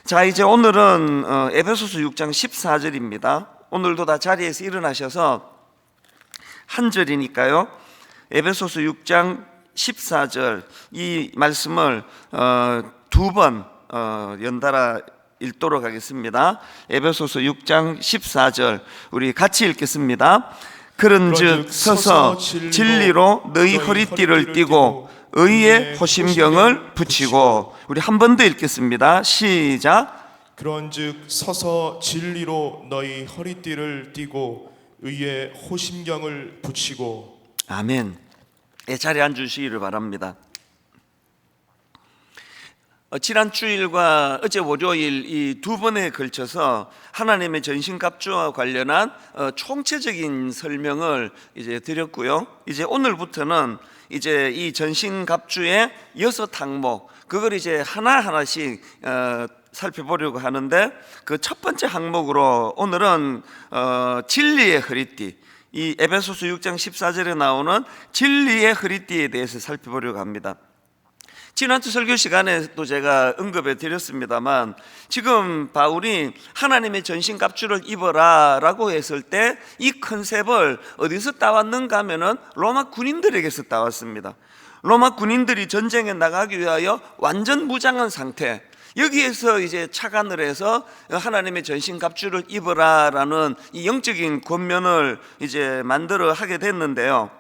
자, 이제 오늘은 에베소서 6장 14절입니다. 오늘도 다 자리에서 일어나셔서 한 절이니까요. 에베소서 6장 14절 이 말씀을 두 번 연달아 읽도록 하겠습니다. 에베소서 6장 14절 우리 같이 읽겠습니다. 그런즉 서서 진리로 너희 허리띠를 띠고 의의 호심경을 붙이고, 우리 한 번 더 읽겠습니다. 시작. 그런즉 서서 진리로 너희 허리띠를 띠고 의의 호심경을 붙이고. 아멘. 자리에 앉으시기를 바랍니다. 지난 주일과 어제 월요일 이 두 번에 걸쳐서 하나님의 전신갑주와 관련한 총체적인 설명을 이제 드렸고요. 이제 오늘부터는 이제 이 전신갑주의 6항목, 그걸 이제 하나하나씩 살펴보려고 하는데, 그 첫 번째 항목으로 오늘은 진리의 허리띠, 이 에베소서 6장 14절에 나오는 진리의 허리띠에 대해서 살펴보려고 합니다. 지난주 설교 시간에도 제가 언급해 드렸습니다만, 지금 바울이 하나님의 전신갑주를 입어라 라고 했을 때 이 컨셉을 어디서 따왔는가 하면은 로마 군인들에게서 따왔습니다. 로마 군인들이 전쟁에 나가기 위하여 완전 무장한 상태, 여기에서 이제 착안을 해서 하나님의 전신갑주를 입어라 라는 이 영적인 권면을 이제 만들어 하게 됐는데요.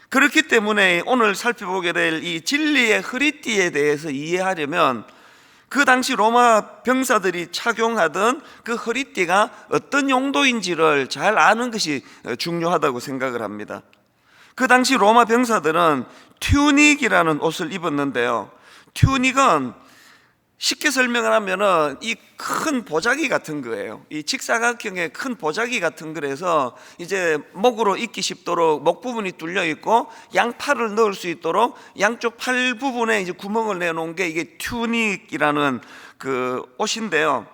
그렇기 때문에 오늘 살펴보게 될 이 진리의 허리띠에 대해서 이해하려면 그 당시 로마 병사들이 착용하던 그 허리띠가 어떤 용도인지를 잘 아는 것이 중요하다고 생각을 합니다. 그 당시 로마 병사들은 튜닉이라는 옷을 입었는데요. 튜닉은 쉽게 설명을 하면은 이 큰 보자기 같은 거예요. 이 직사각형의 큰 보자기 같은 거라서 이제 목으로 입기 쉽도록 목 부분이 뚫려 있고 양팔을 넣을 수 있도록 양쪽 팔 부분에 이제 구멍을 내놓은 게 이게 튜닉이라는 그 옷인데요.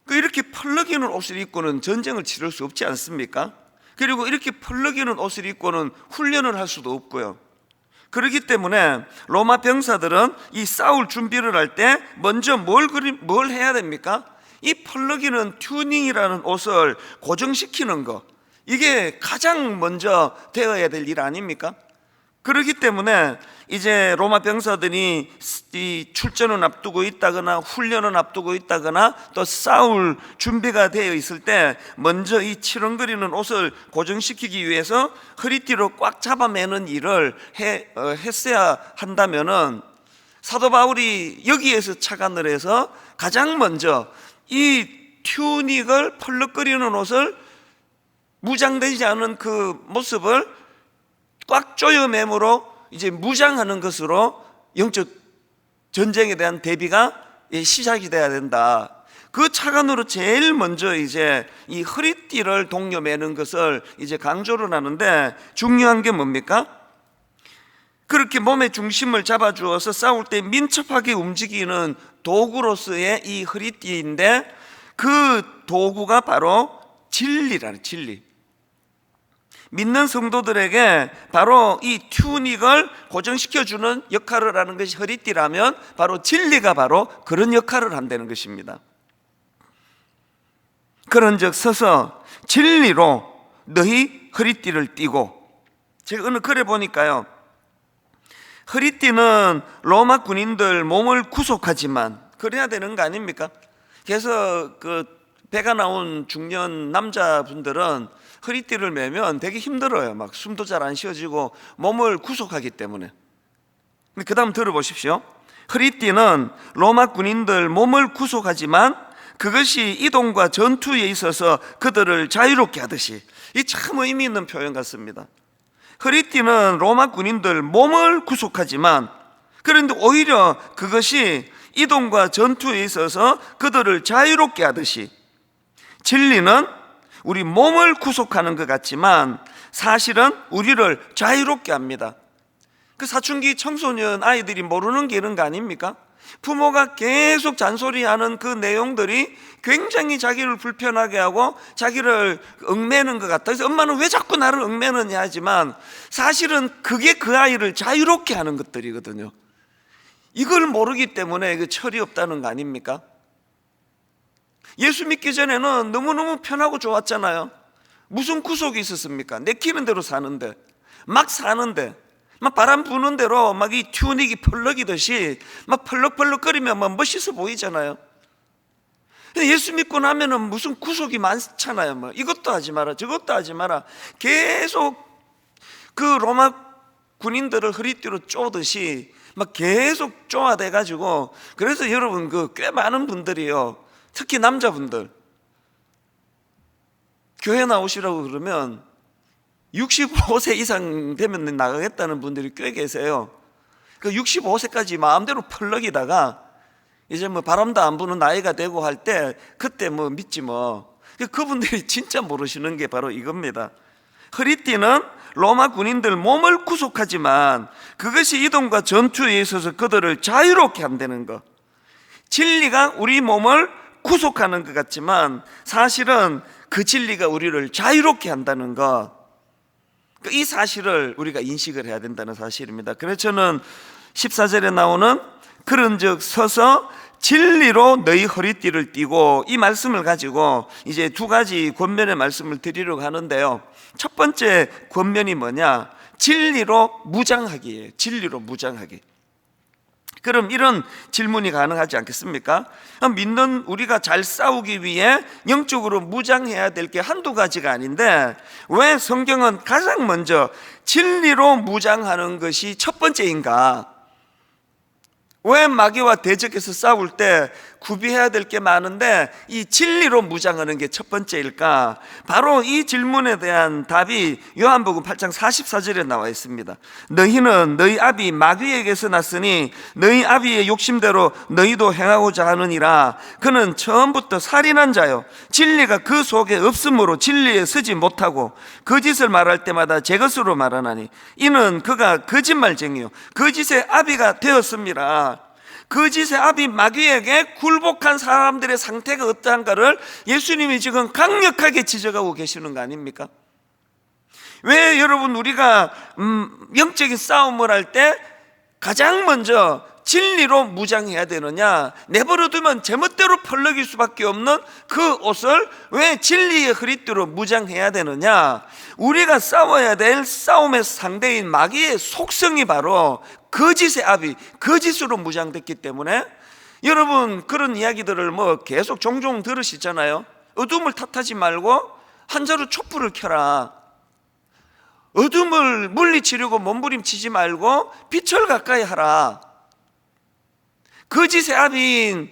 이렇게 펄럭이는 옷을 입고는 전쟁을 치를 수 없지 않습니까? 그리고 이렇게 펄럭이는 옷을 입고는 훈련을 할 수도 없고요. 그렇기 때문에 로마 병사들은 이 싸울 준비를 할 때 먼저 뭘 해야 됩니까? 이 펄럭이는 튜닝이라는 옷을 고정시키는 거, 이게 가장 먼저 되어야 될 일 아닙니까? 그렇기 때문에 이제 로마 병사들이 이 출전을 앞두고 있다거나 훈련을 앞두고 있다거나 또 싸울 준비가 되어 있을 때 먼저 이 치렁거리는 옷을 고정시키기 위해서 허리띠로 꽉 잡아매는 일을 했어야 한다면은 사도 바울이 여기에서 착안을 해서 가장 먼저 이 튜닉을 펄럭거리는 옷을 무장되지 않은 그 모습을 꽉 조여 매므로 이제 무장하는 것으로 영적 전쟁에 대한 대비가 시작이 돼야 된다. 그 차관으로 제일 먼저 이제 이 허리띠를 동여 매는 것을 이제 강조를 하는데, 중요한 게 뭡니까? 그렇게 몸의 중심을 잡아주어서 싸울 때 민첩하게 움직이는 도구로서의 이 허리띠인데, 그 도구가 바로 진리라는, 진리. 믿는 성도들에게 바로 이 튜닉을 고정시켜주는 역할을 하는 것이 허리띠라면 바로 진리가 바로 그런 역할을 한다는 것입니다. 그런즉 서서 진리로 너희 허리띠를 띠고, 제가 어느 글에 보니까요, 허리띠는 로마 군인들 몸을 구속하지만, 그래야 되는 거 아닙니까? 그래서 그 배가 나온 중년 남자분들은 허리띠를 매면 되게 힘들어요. 막 숨도 잘 안 쉬어지고 몸을 구속하기 때문에. 그 다음 들어보십시오. 허리띠는 로마 군인들 몸을 구속하지만 그것이 이동과 전투에 있어서 그들을 자유롭게 하듯이, 이 참 의미 있는 표현 같습니다. 허리띠는 로마 군인들 몸을 구속하지만, 그런데 오히려 그것이 이동과 전투에 있어서 그들을 자유롭게 하듯이, 진리는 우리 몸을 구속하는 것 같지만 사실은 우리를 자유롭게 합니다. 그 사춘기 청소년 아이들이 모르는 게 이런 거 아닙니까? 부모가 계속 잔소리하는 그 내용들이 굉장히 자기를 불편하게 하고 자기를 얽매는 것 같다. 그래서 엄마는 왜 자꾸 나를 얽매느냐 하지만 사실은 그게 그 아이를 자유롭게 하는 것들이거든요. 이걸 모르기 때문에 그 철이 없다는 거 아닙니까? 예수 믿기 전에는 너무너무 편하고 좋았잖아요. 무슨 구속이 있었습니까? 내키는 대로 사는데, 막 사는데, 막 바람 부는 대로 막 이 튜닉이 펄럭이듯이 막 펄럭펄럭거리면 막 멋있어 보이잖아요. 근데 예수 믿고 나면은 무슨 구속이 많잖아요. 뭐 이것도 하지 마라, 저것도 하지 마라. 계속 그 로마 군인들을 허리띠로 쪼듯이 막 계속 쪼아대 가지고, 그래서 여러분 그 꽤 많은 분들이요, 특히 남자분들 교회 나오시라고 그러면 65세 이상 되면 나가겠다는 분들이 꽤 계세요. 그 65세까지 마음대로 펄럭이다가 이제 뭐 바람도 안 부는 나이가 되고 할 때 그때 뭐 믿지 뭐. 그분들이 진짜 모르시는 게 바로 이겁니다. 허리띠는 로마 군인들 몸을 구속하지만 그것이 이동과 전투에 있어서 그들을 자유롭게 한다는 것. 진리가 우리 몸을 구속하는 것 같지만 사실은 그 진리가 우리를 자유롭게 한다는 것, 이 사실을 우리가 인식을 해야 된다는 사실입니다. 그래서 저는 14절에 나오는 그런즉 서서 진리로 너희 허리띠를 띠고, 이 말씀을 가지고 이제 두 가지 권면의 말씀을 드리려고 하는데요. 첫 번째 권면이 뭐냐? 진리로 무장하기예요. 진리로 무장하기. 그럼 이런 질문이 가능하지 않겠습니까? 믿는 우리가 잘 싸우기 위해 영적으로 무장해야 될 게 한두 가지가 아닌데, 왜 성경은 가장 먼저 진리로 무장하는 것이 첫 번째인가? 왜 마귀와 대적해서 싸울 때 구비해야 될 게 많은데 이 진리로 무장하는 게 첫 번째일까? 바로 이 질문에 대한 답이 요한복음 8장 44절에 나와 있습니다. 너희는 너희 아비 마귀에게서 났으니 너희 아비의 욕심대로 너희도 행하고자 하느니라. 그는 처음부터 살인한 자요, 진리가 그 속에 없으므로 진리에 서지 못하고 거짓을 말할 때마다 제 것으로 말하나니 이는 그가 거짓말쟁이요 거짓의 아비가 되었습니다. 거짓의 아비 마귀에게 굴복한 사람들의 상태가 어떠한가를 예수님이 지금 강력하게 지적하고 계시는 거 아닙니까? 왜 여러분 우리가 영적인 싸움을 할 때 가장 먼저 진리로 무장해야 되느냐? 내버려두면 제멋대로 펄럭일 수밖에 없는 그 옷을 왜 진리의 허리띠로 무장해야 되느냐? 우리가 싸워야 될 싸움의 상대인 마귀의 속성이 바로 거짓의 아비, 거짓으로 무장됐기 때문에, 여러분 그런 이야기들을 뭐 계속 종종 들으시잖아요. 어둠을 탓하지 말고 한 자루 촛불을 켜라. 어둠을 물리치려고 몸부림치지 말고 빛을 가까이 하라. 거짓의 아비인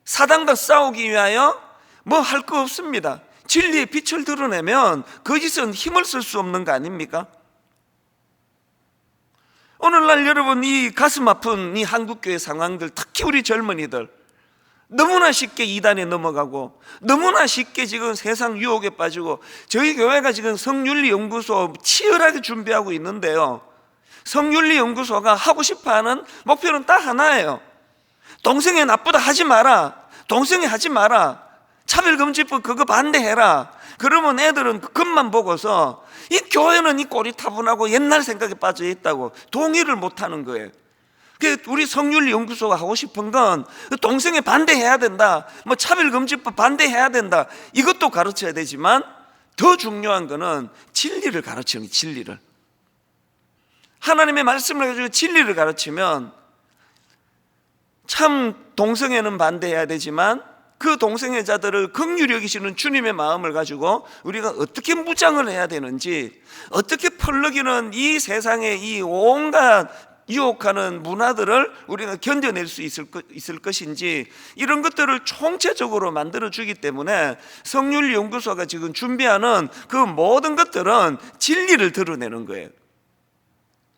사단과 싸우기 위하여 뭐 할 거 없습니다. 진리의 빛을 드러내면 거짓은 힘을 쓸 수 없는 거 아닙니까? 오늘날 여러분 이 가슴 아픈 이 한국교회 상황들, 특히 우리 젊은이들 너무나 쉽게 이단에 넘어가고 너무나 쉽게 지금 세상 유혹에 빠지고, 저희 교회가 지금 성윤리연구소 치열하게 준비하고 있는데요, 성윤리연구소가 하고 싶어하는 목표는 딱 하나예요. 동성애 나쁘다 하지 마라. 동성애 하지 마라. 차별금지법 그거 반대해라. 그러면 애들은 그것만 보고서 이 교회는 이 꼬리타분하고 옛날 생각에 빠져 있다고 동의를 못하는 거예요. 우리 성윤리연구소가 하고 싶은 건 동성애 반대해야 된다, 뭐 차별금지법 반대해야 된다, 이것도 가르쳐야 되지만 더 중요한 거는 진리를 가르치는 거예요. 진리를, 하나님의 말씀을 가지고 진리를 가르치면 참 동성애는 반대해야 되지만 그 동성애자들을 긍휼히 여기시는 주님의 마음을 가지고 우리가 어떻게 무장을 해야 되는지, 어떻게 펄럭이는 이 세상의 이 온갖 유혹하는 문화들을 우리가 견뎌낼 수 있을 것인지, 이런 것들을 총체적으로 만들어주기 때문에 성윤리연구소가 지금 준비하는 그 모든 것들은 진리를 드러내는 거예요.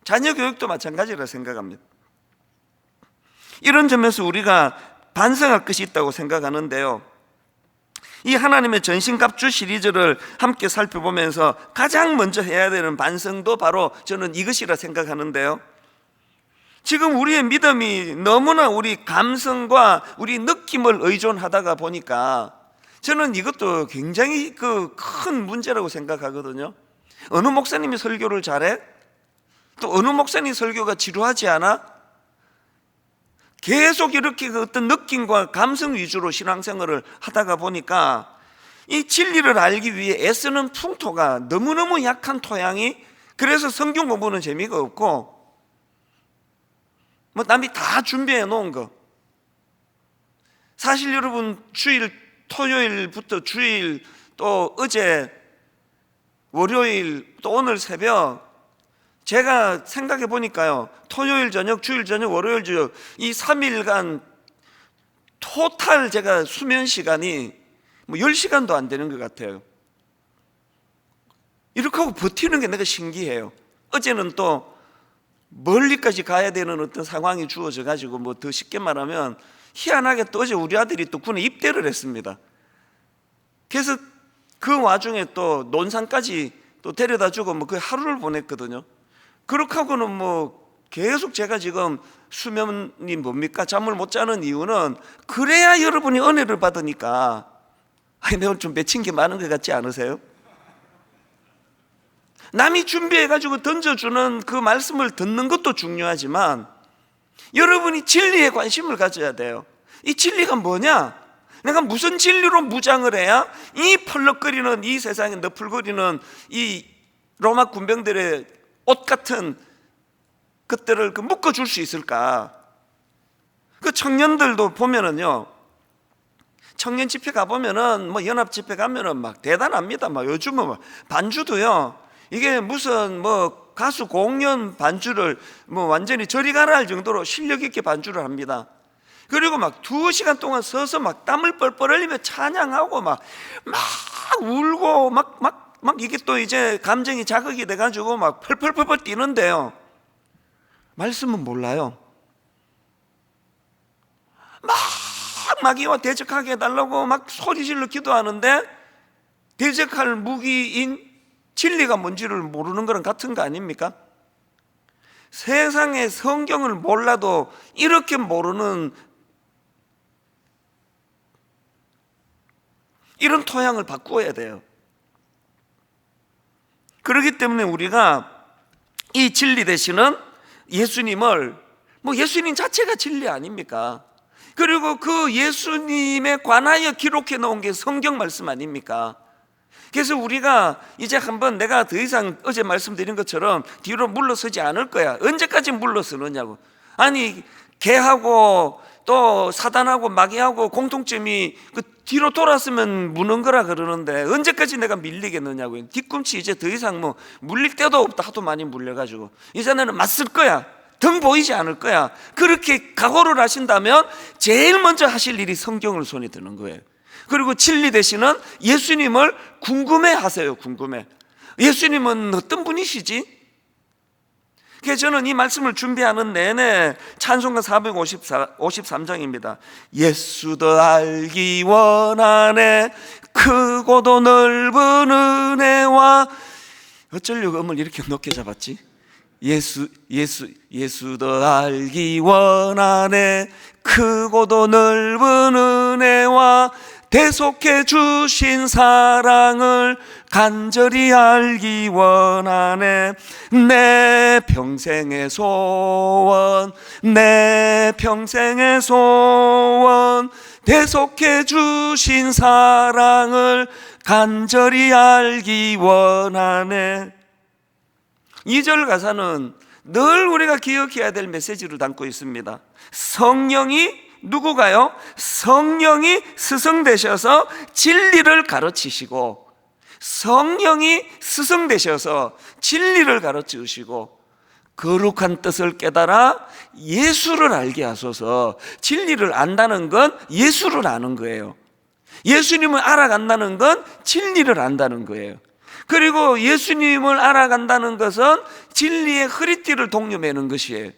자녀 교육도 마찬가지라 생각합니다. 이런 점에서 우리가 반성할 것이 있다고 생각하는데요, 이 하나님의 전신갑주 시리즈를 함께 살펴보면서 가장 먼저 해야 되는 반성도 바로 저는 이것이라 생각하는데요, 지금 우리의 믿음이 너무나 우리 감성과 우리 느낌을 의존하다가 보니까 저는 이것도 굉장히 큰 문제라고 생각하거든요. 어느 목사님이 설교를 잘해? 또 어느 목사님 설교가 지루하지 않아? 계속 이렇게 그 어떤 느낌과 감성 위주로 신앙생활을 하다가 보니까 이 진리를 알기 위해 애쓰는 풍토가 너무너무 약한 토양이, 그래서 성경 공부는 재미가 없고 뭐 남이 다 준비해 놓은 거. 사실 여러분, 토요일부터 주일, 또 어제 월요일, 또 오늘 새벽, 제가 생각해 보니까요, 토요일 저녁, 주일 저녁, 월요일 저녁, 이 3일간 토탈 제가 수면 시간이 뭐 10시간도 안 되는 것 같아요. 이렇게 하고 버티는 게 내가 신기해요. 어제는 또 멀리까지 가야 되는 어떤 상황이 주어져 가지고, 뭐 더 쉽게 말하면 희한하게 또 어제 우리 아들이 또 군에 입대를 했습니다. 그래서 그 와중에 또 논산까지 또 데려다 주고 뭐 그 하루를 보냈거든요. 그렇게 하고는 뭐 계속 제가 지금 수면이 뭡니까? 잠을 못 자는 이유는, 그래야 여러분이 은혜를 받으니까. 아니, 내가 좀 맺힌 게 많은 것 같지 않으세요? 남이 준비해가지고 던져주는 그 말씀을 듣는 것도 중요하지만 여러분이 진리에 관심을 가져야 돼요. 이 진리가 뭐냐? 내가 무슨 진리로 무장을 해야 이 펄럭거리는, 이 세상에 너풀거리는 이 로마 군병들의 옷 같은 것들을 묶어줄 수 있을까? 그 청년들도 보면은요, 청년 집회 가보면은, 뭐 연합 집회 가면은 막 대단합니다. 막 요즘은 막 반주도요, 이게 무슨 뭐 가수 공연 반주를 뭐 완전히 저리 가라 할 정도로 실력 있게 반주를 합니다. 그리고 막 2시간 동안 서서 막 땀을 뻘뻘 흘리며 찬양하고 막 울고 막 이게 또 이제 감정이 자극이 돼가지고 막 펄펄펄펄 뛰는데요, 말씀은 몰라요. 막 이와 대적하게 해달라고 막 소리질러 기도하는데, 대적할 무기인 진리가 뭔지를 모르는 거랑 같은 거 아닙니까? 세상에 성경을 몰라도 이렇게 모르는 이런 토양을 바꾸어야 돼요. 그렇기 때문에 우리가 이 진리 되시는 예수님을, 뭐 예수님 자체가 진리 아닙니까? 그리고 그 예수님에 관하여 기록해 놓은 게 성경 말씀 아닙니까? 그래서 우리가 이제 한번, 내가 더 이상 어제 말씀드린 것처럼 뒤로 물러서지 않을 거야. 언제까지 물러서느냐고. 아니, 개하고 또 사단하고 마귀하고 공통점이 그 뒤로 돌았으면 무는 거라 그러는데, 언제까지 내가 밀리겠느냐고요. 뒤꿈치 이제 더 이상 뭐 물릴 데도 없다. 하도 많이 물려가지고 이제는 맞설 거야. 등 보이지 않을 거야. 그렇게 각오를 하신다면 제일 먼저 하실 일이 성경을 손에 드는 거예요. 그리고 진리 되시는 예수님을 궁금해 하세요. 궁금해. 예수님은 어떤 분이시지? 그래서 저는 이 말씀을 준비하는 내내 찬송가 453장입니다. 예수 더 알기 원하네, 크고도 넓은 은혜와, 어쩌려고 음을 이렇게 높게 잡았지? 예수 더 알기 원하네, 크고도 넓은 은혜와 대속해 주신 사랑을 간절히 알기 원하네. 내 평생의 소원, 내 평생의 소원, 대속해 주신 사랑을 간절히 알기 원하네. 2절 가사는 늘 우리가 기억해야 될 메시지를 담고 있습니다. 성령이 누구가요? 성령이 스승되셔서 진리를 가르치시고, 성령이 스승되셔서 진리를 가르치시고, 거룩한 뜻을 깨달아 예수를 알게 하소서. 진리를 안다는 건 예수를 아는 거예요. 예수님을 알아간다는 건 진리를 안다는 거예요. 그리고 예수님을 알아간다는 것은 진리의 허리띠를 동여매는 것이에요.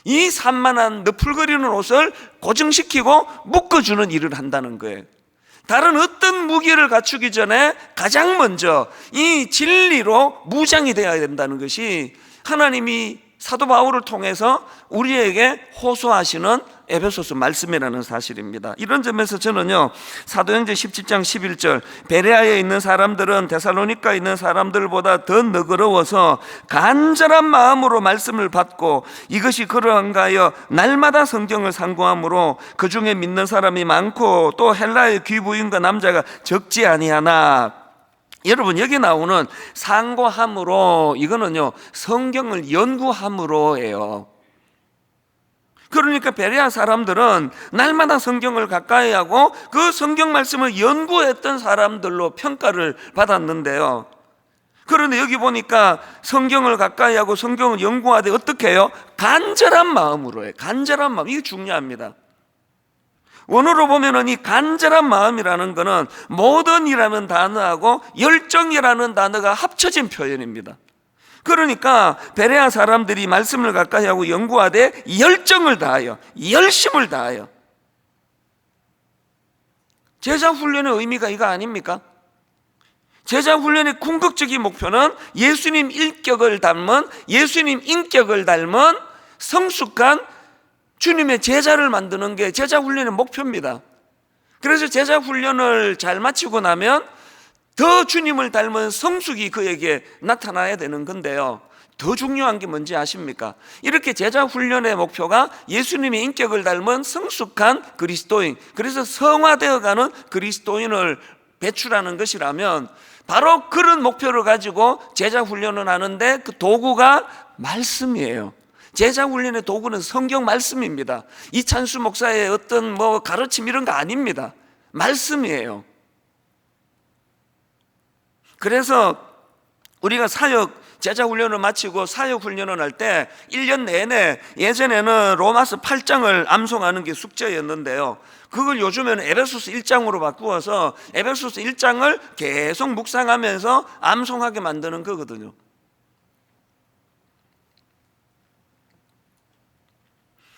이 산만한 너풀거리는 옷을 고정시키고 묶어주는 일을 한다는 거예요. 다른 어떤 무기를 갖추기 전에 가장 먼저 이 진리로 무장이 되어야 된다는 것이 하나님이 사도 바울을 통해서 우리에게 호소하시는 에베소서 말씀이라는 사실입니다. 이런 점에서 저는요, 사도행전 17장 11절 베레아에 있는 사람들은 데살로니가에 있는 사람들보다 더 너그러워서 간절한 마음으로 말씀을 받고 이것이 그러한가 하여 날마다 성경을 상고함으로 그 중에 믿는 사람이 많고 또 헬라의 귀부인과 남자가 적지 아니하나. 여러분, 여기 나오는 상고함으로, 이거는요 성경을 연구함으로예요. 그러니까 베레아 사람들은 날마다 성경을 가까이 하고 그 성경 말씀을 연구했던 사람들로 평가를 받았는데요, 그런데 여기 보니까 성경을 가까이 하고 성경을 연구하되 어떻게 해요? 간절한 마음으로 해요. 간절한 마음, 이게 중요합니다. 원어로 보면은 이 간절한 마음이라는 것은 모든이라는 단어하고 열정이라는 단어가 합쳐진 표현입니다. 그러니까 베레아 사람들이 말씀을 가까이 하고 연구하되 열정을 다하여, 열심을 다하여. 제자 훈련의 의미가 이거 아닙니까? 제자 훈련의 궁극적인 목표는 예수님 인격을 닮은, 예수님 인격을 닮은 성숙한 주님의 제자를 만드는 게 제자 훈련의 목표입니다. 그래서 제자 훈련을 잘 마치고 나면 더 주님을 닮은 성숙이 그에게 나타나야 되는 건데요, 더 중요한 게 뭔지 아십니까? 이렇게 제자 훈련의 목표가 예수님의 인격을 닮은 성숙한 그리스도인, 그래서 성화되어가는 그리스도인을 배출하는 것이라면 바로 그런 목표를 가지고 제자 훈련을 하는데 그 도구가 말씀이에요. 제자 훈련의 도구는 성경 말씀입니다. 이찬수 목사의 어떤 가르침 이런 거 아닙니다. 말씀이에요. 그래서 우리가 제자 훈련을 마치고 사역 훈련을 할 때 1년 내내, 예전에는 로마서 8장을 암송하는 게 숙제였는데요, 그걸 요즘에는 에베소서 1장으로 바꾸어서 에베소서 1장을 계속 묵상하면서 암송하게 만드는 거거든요.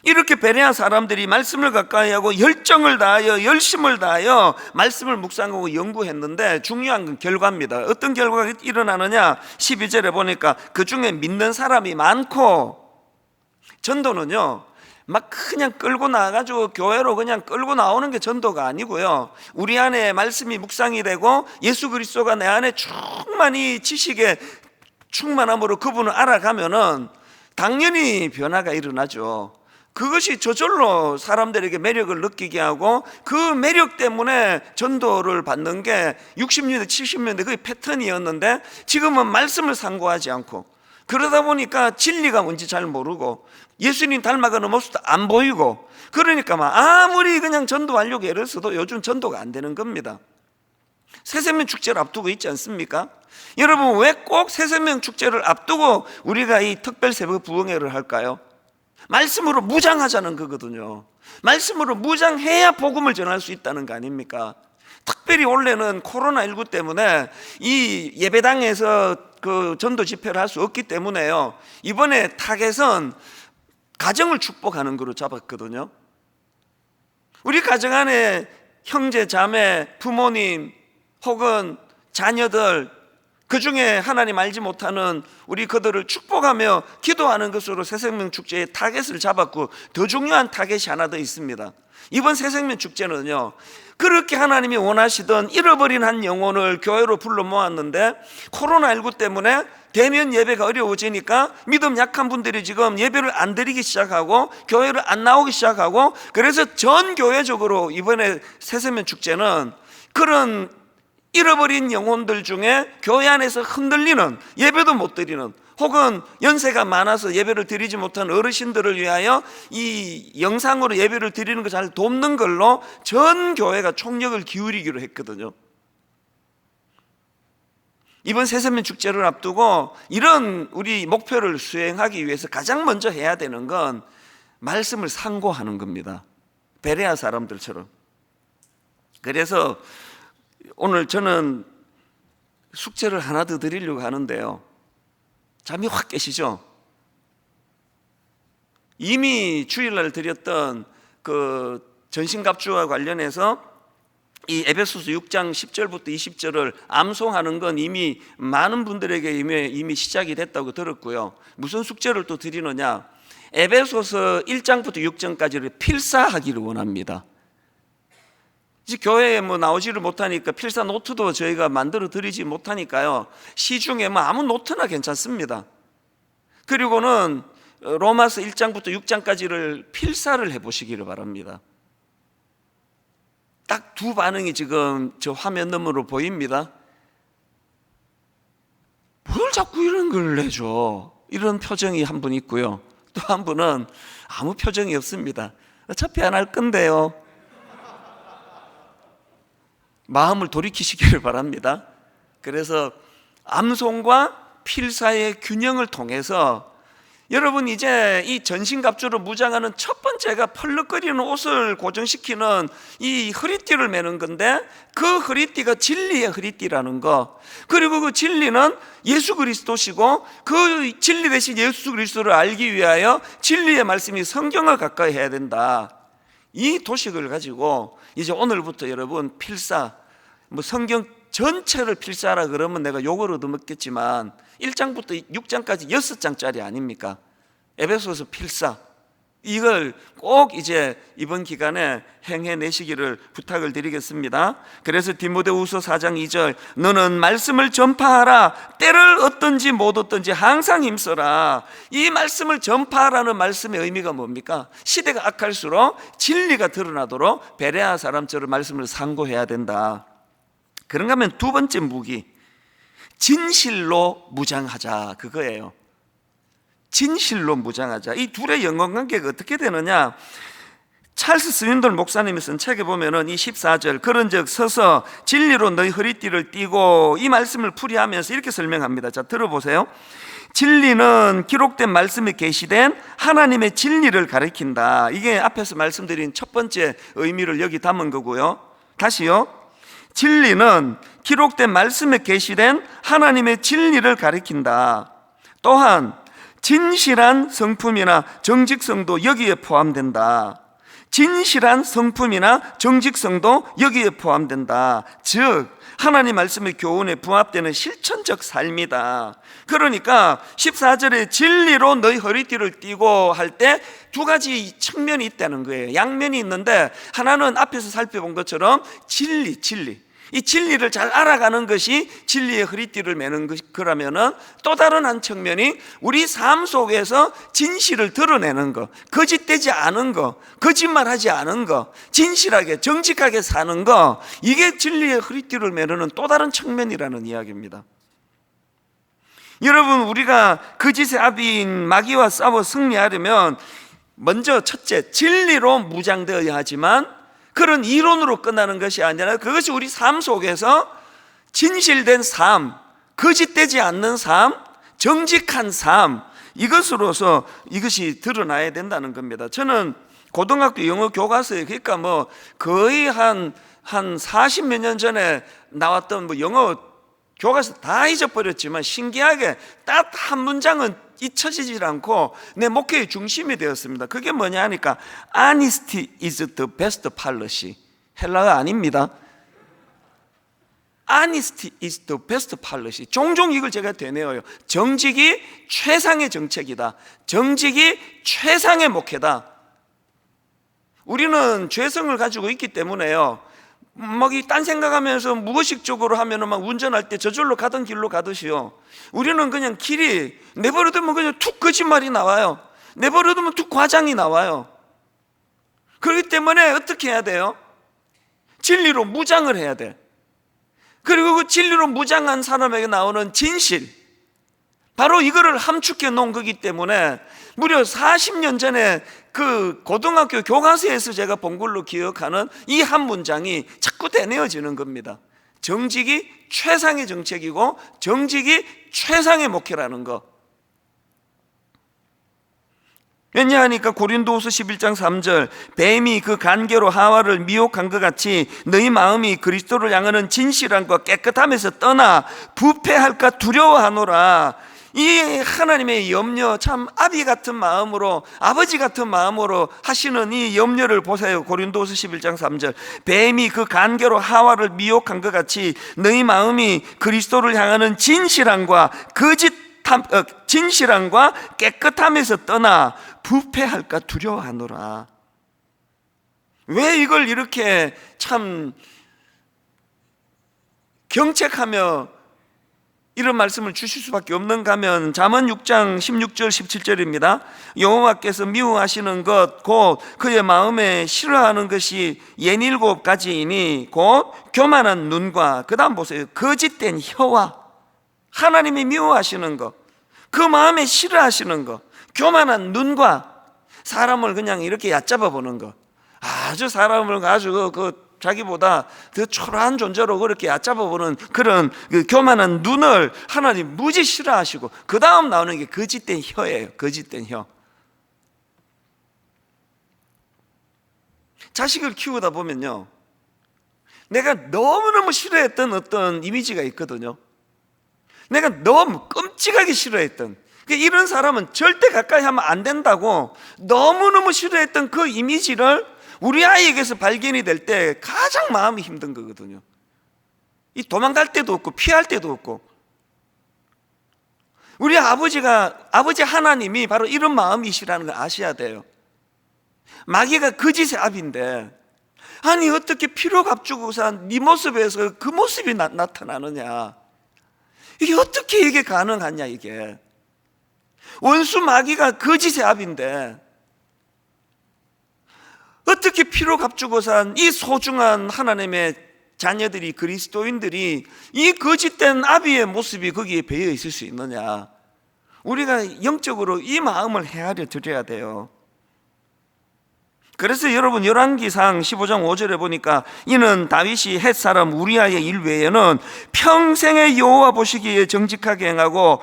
이렇게 베레아 사람들이 말씀을 가까이 하고 열정을 다하여 열심을 다하여 말씀을 묵상하고 연구했는데 중요한 건 결과입니다. 어떤 결과가 일어나느냐? 12절에 보니까 그 중에 믿는 사람이 많고, 전도는요 막 그냥 끌고 나가지고 교회로 그냥 끌고 나오는 게 전도가 아니고요, 우리 안에 말씀이 묵상이 되고 예수 그리스도가 내 안에 충만히 지식에 충만함으로 그분을 알아가면은 당연히 변화가 일어나죠. 그것이 저절로 사람들에게 매력을 느끼게 하고 그 매력 때문에 전도를 받는 게 60년대 70년대 그게 패턴이었는데, 지금은 말씀을 상고하지 않고 그러다 보니까 진리가 뭔지 잘 모르고 예수님 닮아가는 모습도 안 보이고, 그러니까 아무리 그냥 전도하려고 애를 써도 요즘 전도가 안 되는 겁니다. 새생명 축제를 앞두고 있지 않습니까? 여러분, 왜 꼭 새생명 축제를 앞두고 우리가 이 특별 새벽 부흥회를 할까요? 말씀으로 무장하자는 거거든요. 말씀으로 무장해야 복음을 전할 수 있다는 거 아닙니까? 특별히 원래는 코로나19 때문에 이 예배당에서 그 전도 집회를 할 수 없기 때문에요, 이번에 타겟은 가정을 축복하는 거로 잡았거든요. 우리 가정 안에 형제, 자매, 부모님 혹은 자녀들, 그 중에 하나님 알지 못하는 우리 그들을 축복하며 기도하는 것으로 새생명 축제의 타겟을 잡았고, 더 중요한 타겟이 하나 더 있습니다. 이번 새생명 축제는요, 그렇게 하나님이 원하시던 잃어버린 한 영혼을 교회로 불러 모았는데 코로나19 때문에 대면 예배가 어려워지니까 믿음 약한 분들이 지금 예배를 안 드리기 시작하고 교회를 안 나오기 시작하고, 그래서 전 교회적으로 이번에 새생명 축제는 그런 잃어버린 영혼들 중에 교회 안에서 흔들리는, 예배도 못 드리는, 혹은 연세가 많아서 예배를 드리지 못한 어르신들을 위하여 이 영상으로 예배를 드리는 거 잘 돕는 걸로 전 교회가 총력을 기울이기로 했거든요. 이번 새생명 축제를 앞두고 이런 우리 목표를 수행하기 위해서 가장 먼저 해야 되는 건 말씀을 상고하는 겁니다. 베레아 사람들처럼. 그래서 오늘 저는 숙제를 하나 더 드리려고 하는데요, 잠이 확 깨시죠? 이미 주일날 드렸던 그 전신갑주와 관련해서 이 에베소서 6장 10절부터 20절을 암송하는 건 이미 많은 분들에게 이미 시작이 됐다고 들었고요. 무슨 숙제를 또 드리느냐? 에베소서 1장부터 6장까지를 필사하기를 원합니다. 이제 교회에 나오지를 못하니까 필사 노트도 저희가 만들어 드리지 못하니까요. 시중에 아무 노트나 괜찮습니다. 그리고는 로마서 1장부터 6장까지를 필사를 해보시기를 바랍니다. 딱 두 반응이 지금 저 화면 너머로 보입니다. 뭘 자꾸 이런 걸 내줘? 이런 표정이 한 분 있고요. 또 한 분은 아무 표정이 없습니다. 어차피 안 할 건데요. 마음을 돌이키시기를 바랍니다. 그래서 암송과 필사의 균형을 통해서 여러분 이제 이 전신갑주로 무장하는 첫 번째가 펄럭거리는 옷을 고정시키는 이 허리띠를 매는 건데, 그 허리띠가 진리의 허리띠라는 거, 그리고 그 진리는 예수 그리스도시고 그 진리 대신 예수 그리스도를 알기 위하여 진리의 말씀이 성경을 가까이 해야 된다. 이 도식을 가지고 이제 오늘부터 여러분 필사, 성경 전체를 필사하라 그러면 내가 욕을 얻어먹겠지만 1장부터 6장까지 6장짜리 아닙니까? 에베소서 필사, 이걸 꼭 이제 이번 기간에 행해내시기를 부탁을 드리겠습니다. 그래서 디모데후서 4장 2절, 너는 말씀을 전파하라. 때를 얻든지 못 얻든지 항상 힘써라. 이 말씀을 전파하라는 말씀의 의미가 뭡니까? 시대가 악할수록 진리가 드러나도록 베레아 사람처럼 말씀을 상고해야 된다. 그런가 하면 두 번째 무기, 진실로 무장하자, 그거예요. 진실로 무장하자. 이 둘의 연관관계가 어떻게 되느냐? 찰스 스윈돌 목사님이 쓴 책에 보면은 이 14절, 그런즉 서서 진리로 너희 허리띠를 띠고, 이 말씀을 풀이하면서 이렇게 설명합니다. 자, 들어보세요. 진리는 기록된 말씀에 계시된 하나님의 진리를 가리킨다. 이게 앞에서 말씀드린 첫 번째 의미를 여기 담은 거고요. 다시요. 진리는 기록된 말씀에 계시된 하나님의 진리를 가리킨다. 또한 진실한 성품이나 정직성도 여기에 포함된다. 진실한 성품이나 정직성도 여기에 포함된다. 즉 하나님 말씀의 교훈에 부합되는 실천적 삶이다. 그러니까 14절에 진리로 너희 허리띠를 띠고 할 때 두 가지 측면이 있다는 거예요. 양면이 있는데, 하나는 앞에서 살펴본 것처럼 진리, 이 진리를 잘 알아가는 것이 진리의 허리띠를 매는 거라면은, 또 다른 한 측면이 우리 삶 속에서 진실을 드러내는 것, 거짓되지 않은 것, 거짓말하지 않은 것, 진실하게 정직하게 사는 것, 이게 진리의 허리띠를 매는 또 다른 측면이라는 이야기입니다. 여러분, 우리가 거짓의 아비인 마귀와 싸워 승리하려면 먼저 첫째, 진리로 무장되어야 하지만 그런 이론으로 끝나는 것이 아니라 그것이 우리 삶 속에서 진실된 삶, 거짓되지 않는 삶, 정직한 삶, 이것으로서 이것이 드러나야 된다는 겁니다. 저는 고등학교 영어 교과서에, 그러니까 거의 한 40몇 년 전에 나왔던 영어 교과서 다 잊어버렸지만 신기하게 딱 한 문장은 잊혀지질 않고 내 목회의 중심이 되었습니다. 그게 뭐냐 하니까 Honesty is the best policy. 헬라어 아닙니다. Honesty is the best policy. 종종 이걸 제가 되뇌어요. 정직이 최상의 정책이다. 정직이 최상의 목회다. 우리는 죄성을 가지고 있기 때문에요, 딴 생각하면서 무의식적으로 하면은 운전할 때 저절로 가던 길로 가듯이요, 우리는 그냥 길이 내버려두면 그냥 툭 거짓말이 나와요. 내버려두면 툭 과장이 나와요. 그렇기 때문에 어떻게 해야 돼요? 진리로 무장을 해야 돼. 그리고 그 진리로 무장한 사람에게 나오는 진실, 바로 이거를 함축해 놓은 거기 때문에 무려 40년 전에 그 고등학교 교과서에서 제가 본 걸로 기억하는 이 한 문장이 자꾸 되뇌어지는 겁니다. 정직이 최상의 정책이고 정직이 최상의 목회라는 거. 왜냐하니까 고린도후서 11장 3절, 뱀이 그 간계로 하와를 미혹한 것 같이 너희 마음이 그리스도를 향하는 진실함과 깨끗함에서 떠나 부패할까 두려워하노라. 이 하나님의 염려, 참 아비 같은 마음으로, 아버지 같은 마음으로 하시는 이 염려를 보세요. 고린도서 11장 3절. 뱀이 그 간계로 하와를 미혹한 것 같이 너희 마음이 그리스도를 향하는 진실함과 깨끗함에서 떠나 부패할까 두려워하노라. 왜 이걸 이렇게 참 경책하며 이런 말씀을 주실 수밖에 없는가 하면 잠언 6장 16절 17절입니다. 여호와께서 미워하시는 것 곧 그의 마음에 싫어하는 것이 67가지이니 곧 교만한 눈과, 그 다음 보세요, 거짓된 혀와. 하나님이 미워하시는 것, 그 마음에 싫어하시는 것, 교만한 눈과, 사람을 그냥 이렇게 얕잡아 보는 것, 아주 사람을 가지고 자기보다 더 초라한 존재로 그렇게 얕잡아 보는 그런 교만한 눈을 하나님 무지 싫어하시고, 그 다음 나오는 게 거짓된 혀예요. 거짓된 혀. 자식을 키우다 보면요, 내가 너무너무 싫어했던 어떤 이미지가 있거든요. 내가 너무 끔찍하게 싫어했던, 이런 사람은 절대 가까이 하면 안 된다고 너무너무 싫어했던 그 이미지를 우리 아이에게서 발견이 될 때 가장 마음이 힘든 거거든요. 이 도망갈 때도 없고 피할 때도 없고. 우리 아버지 하나님이 바로 이런 마음이시라는 걸 아셔야 돼요. 마귀가 거짓의 압인데, 아니 어떻게 피로 값주고서 네 모습에서 그 모습이 나타나느냐, 이게 어떻게 이게 가능하냐. 이게 원수 마귀가 거짓의 압인데 어떻게 피로 값주고 산 이 소중한 하나님의 자녀들이, 그리스도인들이 이 거짓된 아비의 모습이 거기에 배어 있을 수 있느냐. 우리가 영적으로 이 마음을 헤아려 드려야 돼요. 그래서 여러분 열왕기상 15장 5절에 보니까 이는 다윗이 헷 사람 우리아의 일 외에는 평생의 여호와 보시기에 정직하게 행하고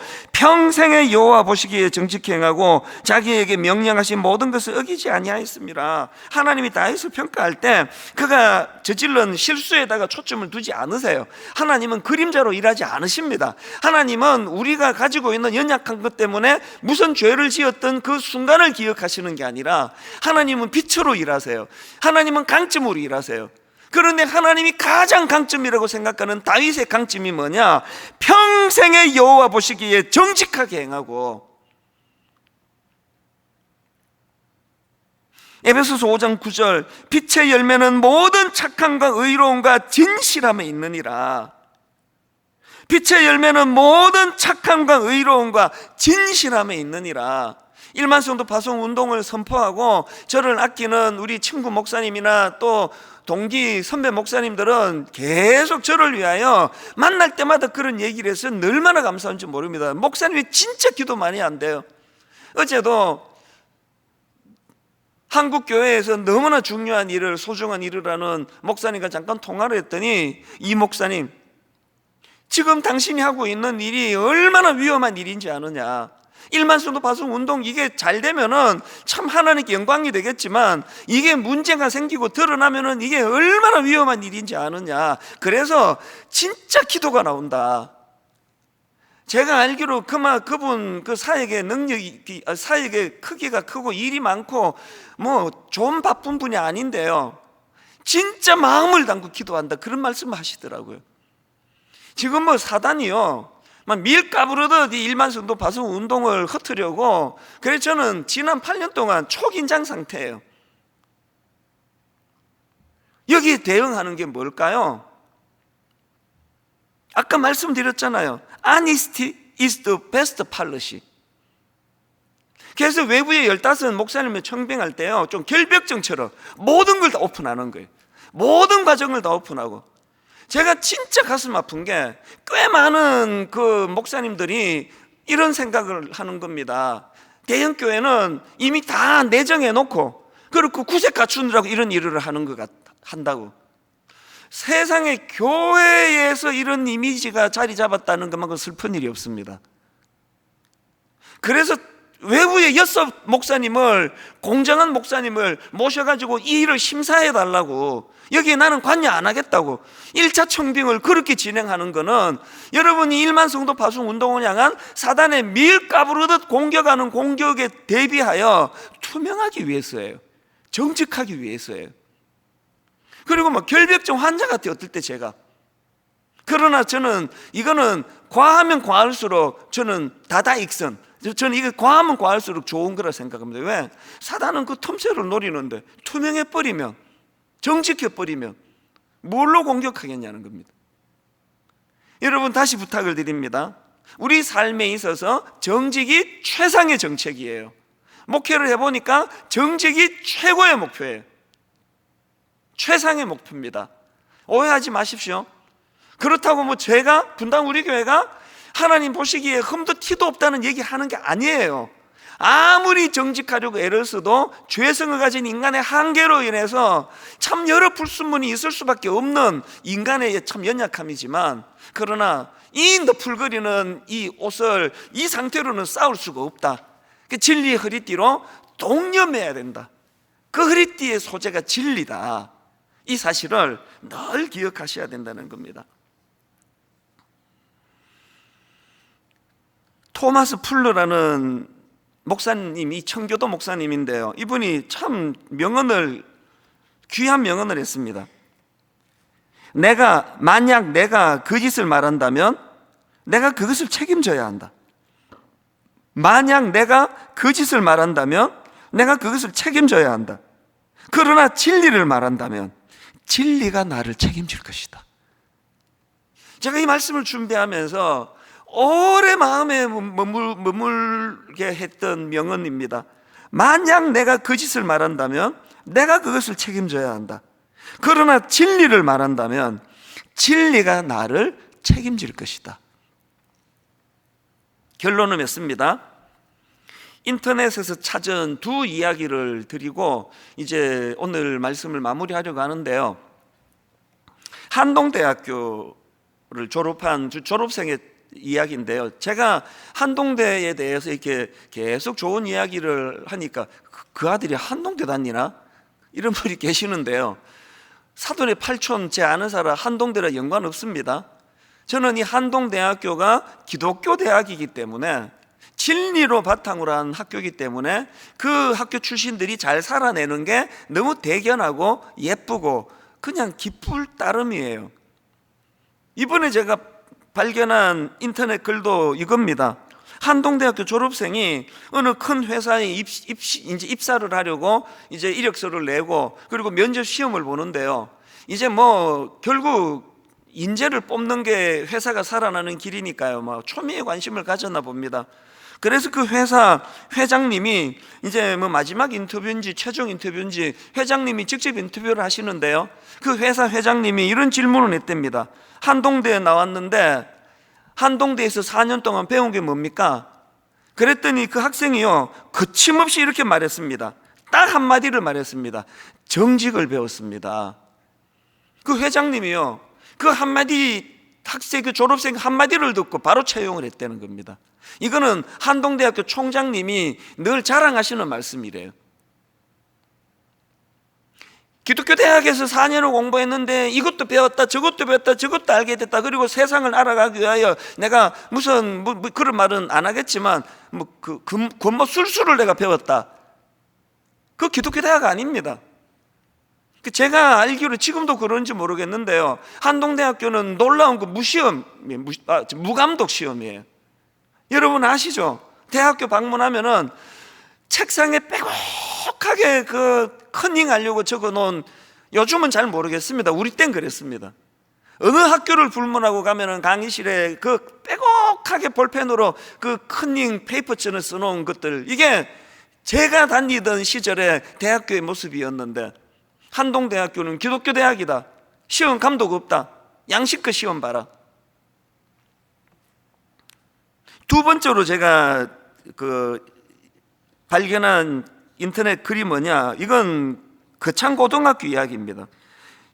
자기에게 명령하신 모든 것을 어기지 아니하였습니다. 하나님이 다윗을 평가할 때 그가 저질른 실수에다가 초점을 두지 않으세요. 하나님은 그림자로 일하지 않으십니다. 하나님은 우리가 가지고 있는 연약한 것 때문에 무슨 죄를 지었던 그 순간을 기억하시는 게 아니라 하나님은 빛으로 일하세요. 하나님은 강점으로 일하세요. 그런데 하나님이 가장 강점이라고 생각하는 다윗의 강점이 뭐냐? 평생의 여호와 보시기에 정직하게 행하고. 에베소서 5장 9절, 빛의 열매는 모든 착함과 의로움과 진실함에 있느니라. 빛의 열매는 모든 착함과 의로움과 진실함에 있느니라. 1만 성도 파송 운동을 선포하고 저를 아끼는 우리 친구 목사님이나 또 동기 선배 목사님들은 계속 저를 위하여 만날 때마다 그런 얘기를 해서 얼마나 감사한지 모릅니다. 목사님이 진짜 기도 많이 한대요. 어제도 한국 교회에서 너무나 중요한 일을, 소중한 일을 하는 목사님과 잠깐 통화를 했더니, 이 목사님, 지금 당신이 하고 있는 일이 얼마나 위험한 일인지 아느냐. 1만 성도 파송 운동 이게 잘 되면은 참 하나님께 영광이 되겠지만, 이게 문제가 생기고 드러나면은 이게 얼마나 위험한 일인지 아느냐. 그래서 진짜 기도가 나온다. 제가 알기로 그분 그 사역의 능력이, 사역의 크기가 크고 일이 많고 뭐 좀 바쁜 분이 아닌데요, 진짜 마음을 담고 기도한다, 그런 말씀을 하시더라고요. 지금 뭐 사단이요, 밀 까부르듯 이 1만 성도 파송 운동을 흩으려고, 그래서 저는 지난 8년 동안 초긴장 상태예요. 여기에 대응하는 게 뭘까요? 아까 말씀드렸잖아요. Honesty is the best policy. 그래서 외부에 15 목사님을 청빙할 때요, 좀 결벽증처럼 모든 걸 다 오픈하는 거예요. 모든 과정을 다 오픈하고. 제가 진짜 가슴 아픈 게, 꽤 많은 그 목사님들이 이런 생각을 하는 겁니다. 대형교회는 이미 다 내정해 놓고, 그리고 구색 갖추느라고 이런 일을 하는 것 한다고. 세상에 교회에서 이런 이미지가 자리 잡았다는 것만큼 슬픈 일이 없습니다. 그래서 외부의 6 목사님을, 공정한 목사님을 모셔가지고 이 일을 심사해 달라고, 여기에 나는 관여 안 하겠다고 1차 청빙을 그렇게 진행하는 거는 여러분이 1만 성도 파송 운동을 향한 사단의 밀가부르듯 공격하는 공격에 대비하여 투명하기 위해서예요. 정직하기 위해서예요. 그리고 뭐 결벽증 환자 같아요, 어떨 때 제가. 그러나 저는 이거는 과하면 과할수록 저는 다다익선, 저는 이게 과하면 과할수록 좋은 거라 생각합니다. 왜? 사단은 그 틈새를 노리는데 투명해버리면, 정직해버리면 뭘로 공격하겠냐는 겁니다. 여러분, 다시 부탁을 드립니다. 우리 삶에 있어서 정직이 최상의 정책이에요. 목회를 해보니까 정직이 최고의 목표예요. 최상의 목표입니다. 오해하지 마십시오. 그렇다고 뭐 제가, 분당 우리 교회가 하나님 보시기에 흠도 티도 없다는 얘기 하는 게 아니에요. 아무리 정직하려고 애를 써도 죄성을 가진 인간의 한계로 인해서 참 여러 불순물이 있을 수밖에 없는 인간의 참 연약함이지만, 그러나 이 너풀거리는 이 옷을 이 상태로는 싸울 수가 없다. 진리의 허리띠로 동념해야 된다. 그 허리띠의 소재가 진리다. 이 사실을 늘 기억하셔야 된다는 겁니다. 토마스 풀러라는 목사님이 청교도 목사님인데요, 이분이 참 귀한 명언을 했습니다. 만약 내가 거짓을 말한다면 내가 그것을 책임져야 한다. 만약 내가 거짓을 말한다면 내가 그것을 책임져야 한다. 그러나 진리를 말한다면 진리가 나를 책임질 것이다. 제가 이 말씀을 준비하면서 오래 마음에 머물게 했던 명언입니다. 만약 내가 거짓을 말한다면 내가 그것을 책임져야 한다. 그러나 진리를 말한다면 진리가 나를 책임질 것이다. 결론을 맺습니다. 인터넷에서 찾은 2 이야기를 드리고 이제 오늘 말씀을 마무리하려고 하는데요, 한동대학교를 졸업한 졸업생의 이야기인데요, 제가 한동대에 대해서 이렇게 계속 좋은 이야기를 하니까 그 아들이 한동대 다니나? 이런 분이 계시는데요, 사돈의 팔촌, 제 아는 사람 한동대랑 연관없습니다. 저는 이 한동대학교가 기독교 대학이기 때문에, 진리로 바탕으로 한 학교이기 때문에 그 학교 출신들이 잘 살아내는 게 너무 대견하고 예쁘고 그냥 기쁠 따름이에요. 이번에 제가 발견한 인터넷 글도 이겁니다. 한동대학교 졸업생이 어느 큰 회사에 이제 입사를 하려고 이제 이력서를 내고 그리고 면접 시험을 보는데요, 이제 뭐 결국 인재를 뽑는 게 회사가 살아나는 길이니까요, 뭐 초미의 관심을 가졌나 봅니다. 그래서 그 회사 회장님이 이제 뭐 마지막 인터뷰인지 최종 인터뷰인지 회장님이 직접 인터뷰를 하시는데요, 그 회사 회장님이 이런 질문을 했답니다. 한동대에 나왔는데 한동대에서 4년 동안 배운 게 뭡니까? 그랬더니 그 학생이요, 거침없이 이렇게 말했습니다. 딱 한마디를 말했습니다. 정직을 배웠습니다. 그 회장님이요, 그 한마디, 학생, 그 졸업생 한마디를 듣고 바로 채용을 했다는 겁니다. 이거는 한동대학교 총장님이 늘 자랑하시는 말씀이래요. 기독교 대학에서 4년을 공부했는데 이것도 배웠다, 저것도 배웠다, 저것도 알게 됐다. 그리고 세상을 알아가기 위하여 내가 무슨 뭐 그런 말은 안 하겠지만 권모 술수를 내가 배웠다. 그 기독교 대학 아닙니다. 제가 알기로 지금도 그런지 모르겠는데요, 한동대학교는 놀라운 그 무감독 시험이에요. 여러분 아시죠? 대학교 방문하면은 책상에 빼곡하게 그 컨닝하려고 적어놓은, 요즘은 잘 모르겠습니다. 우리 땐 그랬습니다. 어느 학교를 불문하고 가면은 강의실에 그 빼곡하게 볼펜으로 그 컨닝 페이퍼처럼 써놓은 것들, 이게 제가 다니던 시절의 대학교의 모습이었는데, 한동대학교는 기독교 대학이다, 시험 감독 없다, 양식껏 시험 봐라. 2번째로 제가 발견한 인터넷 글이 뭐냐, 이건 거창고등학교 이야기입니다.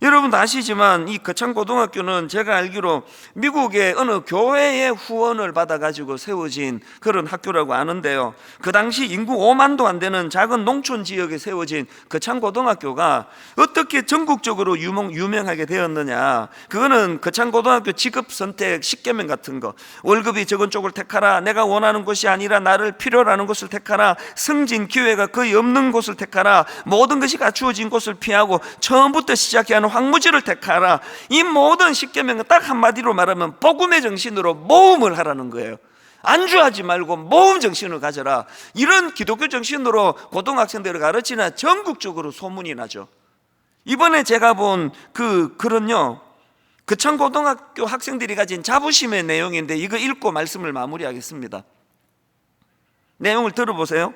여러분도 아시지만 이 거창고등학교는 제가 알기로 미국의 어느 교회의 후원을 받아가지고 세워진 그런 학교라고 아는데요, 그 당시 인구 5만도 안 되는 작은 농촌 지역에 세워진 거창고등학교가 어떻게 전국적으로 유명하게 되었느냐, 그거는 거창고등학교 직업선택 10계명 같은 거, 월급이 적은 쪽을 택하라, 내가 원하는 곳이 아니라 나를 필요로 하는 곳을 택하라, 승진 기회가 거의 없는 곳을 택하라, 모든 것이 갖추어진 곳을 피하고 처음부터 시작해야 하는 황무지를 택하라, 이 모든 10계명은 딱 한마디로 말하면 복음의 정신으로 모험을 하라는 거예요. 안주하지 말고 모험 정신을 가져라. 이런 기독교 정신으로 고등학생들을 가르치나 전국적으로 소문이 나죠. 이번에 제가 본 글은요, 거창고등학교 학생들이 가진 자부심의 내용인데 이거 읽고 말씀을 마무리하겠습니다. 내용을 들어보세요.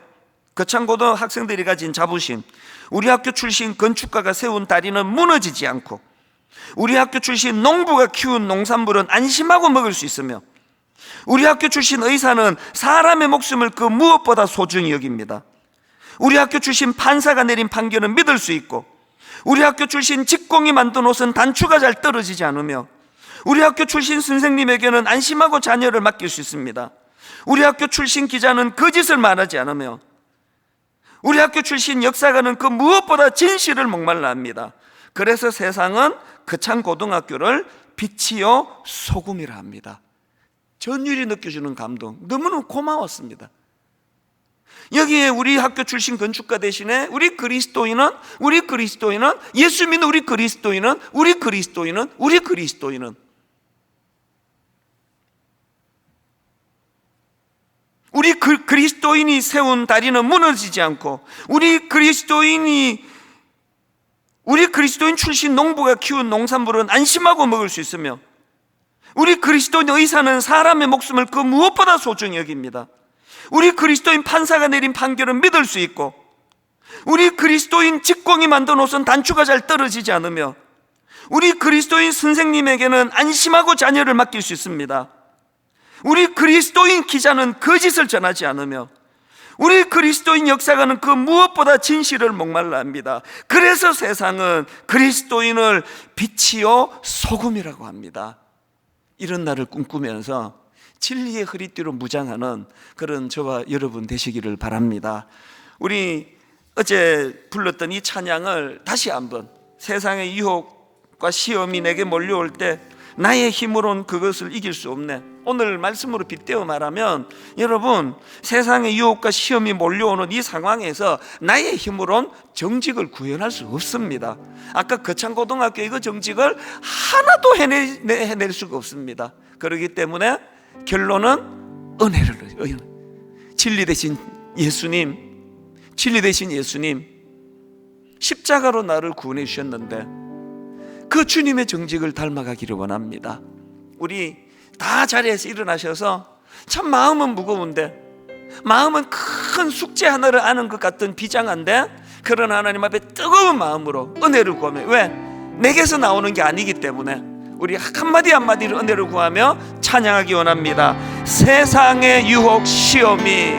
거창고등 학생들이 가진 자부심. 우리 학교 출신 건축가가 세운 다리는 무너지지 않고, 우리 학교 출신 농부가 키운 농산물은 안심하고 먹을 수 있으며, 우리 학교 출신 의사는 사람의 목숨을 그 무엇보다 소중히 여깁니다. 우리 학교 출신 판사가 내린 판결은 믿을 수 있고, 우리 학교 출신 직공이 만든 옷은 단추가 잘 떨어지지 않으며, 우리 학교 출신 선생님에게는 안심하고 자녀를 맡길 수 있습니다. 우리 학교 출신 기자는 거짓을 말하지 않으며, 우리 학교 출신 역사가는 그 무엇보다 진실을 목말라 합니다. 그래서 세상은 거창고등학교를 빛이요 소금이라 합니다. 전율이 느껴주는 감동, 너무너무 고마웠습니다. 여기에 우리 학교 출신 건축가 대신에 우리 그리스도인은 예수 믿는 우리 그리스도인은 우리 그리스도인이 세운 다리는 무너지지 않고, 우리 그리스도인 출신 농부가 키운 농산물은 안심하고 먹을 수 있으며, 우리 그리스도인 의사는 사람의 목숨을 그 무엇보다 소중히 여깁니다. 우리 그리스도인 판사가 내린 판결은 믿을 수 있고, 우리 그리스도인 직공이 만든 옷은 단추가 잘 떨어지지 않으며, 우리 그리스도인 선생님에게는 안심하고 자녀를 맡길 수 있습니다. 우리 그리스도인 기자는 거짓을 전하지 않으며, 우리 그리스도인 역사가는 그 무엇보다 진실을 목말라 합니다. 그래서 세상은 그리스도인을 빛이요 소금이라고 합니다. 이런 날을 꿈꾸면서 진리의 허리띠로 무장하는 그런 저와 여러분 되시기를 바랍니다. 우리 어제 불렀던 이 찬양을 다시 한번, 세상의 유혹과 시험이 내게 몰려올 때 나의 힘으로는 그것을 이길 수 없네. 오늘 말씀으로 빗대어 말하면, 여러분, 세상의 유혹과 시험이 몰려오는 이 상황에서 나의 힘으로는 정직을 구현할 수 없습니다. 아까 거창고등학교 이거 정직을 하나도 해낼 수가 없습니다. 그렇기 때문에 결론은 은혜를, 진리 대신 예수님, 십자가로 나를 구원해 주셨는데 그 주님의 정직을 닮아가기를 원합니다. 우리 다 자리에서 일어나셔서, 참 마음은 무거운데, 마음은 큰 숙제 하나를 아는 것 같은 비장한데, 그런 하나님 앞에 뜨거운 마음으로 은혜를 구하며, 왜? 내게서 나오는 게 아니기 때문에 우리 한마디 한마디를 은혜를 구하며 찬양하기 원합니다. 세상의 유혹 시험이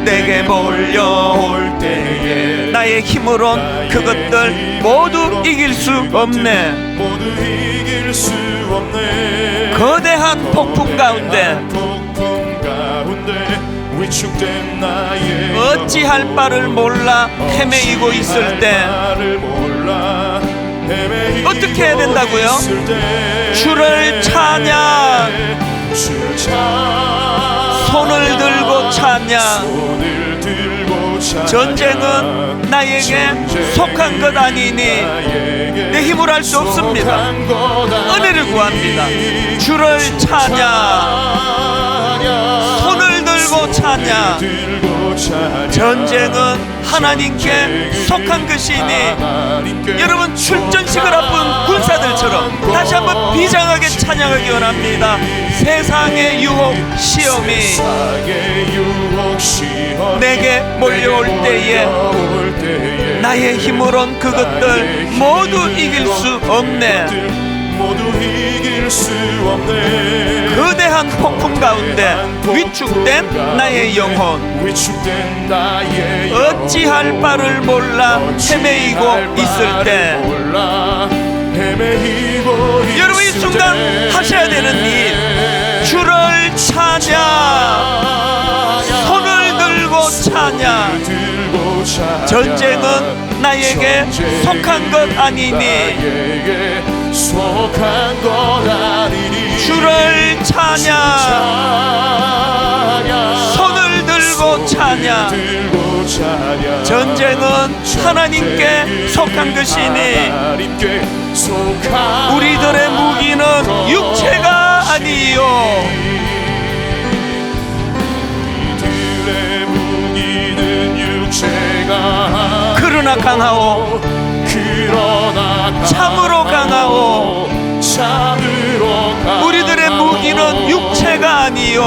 내게 몰려올 때에 나의 힘으론 그것들 모두 이길 수 없네. 거대한 폭풍 가운데 위축된 나의 어찌할 바를 몰라 헤매이고 있을 때 어떻게 해야 된다고요? 주를 찬양, 손을 들고 찬양. 전쟁은 나에게 속한 것 아니니 내 힘으로 할 수 없습니다. 은혜를 구합니다. 주를 찬양, 손을 들고 찬양. 전쟁은 하나님께 속한 것이니, 여러분 출전식을 앞둔 군사들처럼 다시 한번 비장하게 찬양하기 원합니다. 세상의 유혹 시험이 내게 몰려올 때에 나의 힘으론 그것들 모두 이길 수 없네. 모두 이길 수 없네. 거대한 폭풍 가운데 위축된 나의 영혼, 위축된 나의 영혼, 어찌할 바를 몰라 헤매이고 있을 때, 여러분 이 순간 하셔야 되는 일, 주를 찬양, 손을 들고 찬양. 전쟁은 나에게 속한 것 아니니 주를 찬양, 손을 들고 찬양. 전쟁은 하나님께 속한 것이니 우리들의 무기는 육체가 아니요 그러나 강하오, 참으로 강하오. 우리들의 무기는 육체가 아니요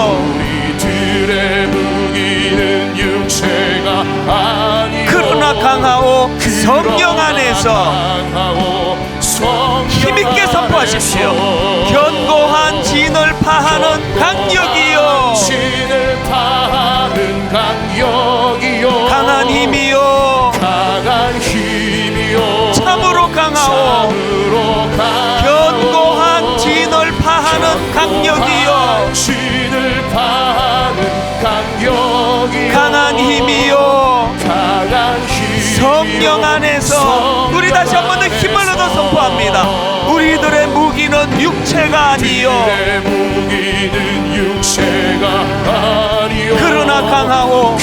그러나 강하오. 성령 안에서 힘있게 선포하십시오. 견고한 진을 파하는 강력이요, 강한 힘이요, 참으로 강하오. 견고한 진을 파하는 강력이요, 강한 힘이요, 성령 안에서 우리 다시 한 번 더 힘을 얻어 선포합니다. 우리들의 무기는 육체가 아니요 그러나 강하오,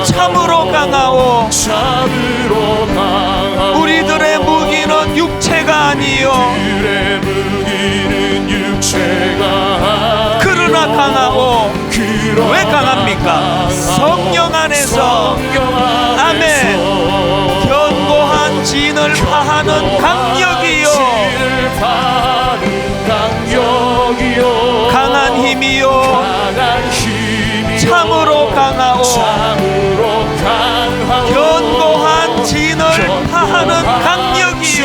참으로 강하오. 우리들의 무기는 육체가 아니요 그러나 강하오. 왜 강합니까? 성령 안에서, 아멘. 견고한 진을 파하는 강력이요, 강한 힘이요, 참으로 강하오. 견고한 진을 파하는 강력이요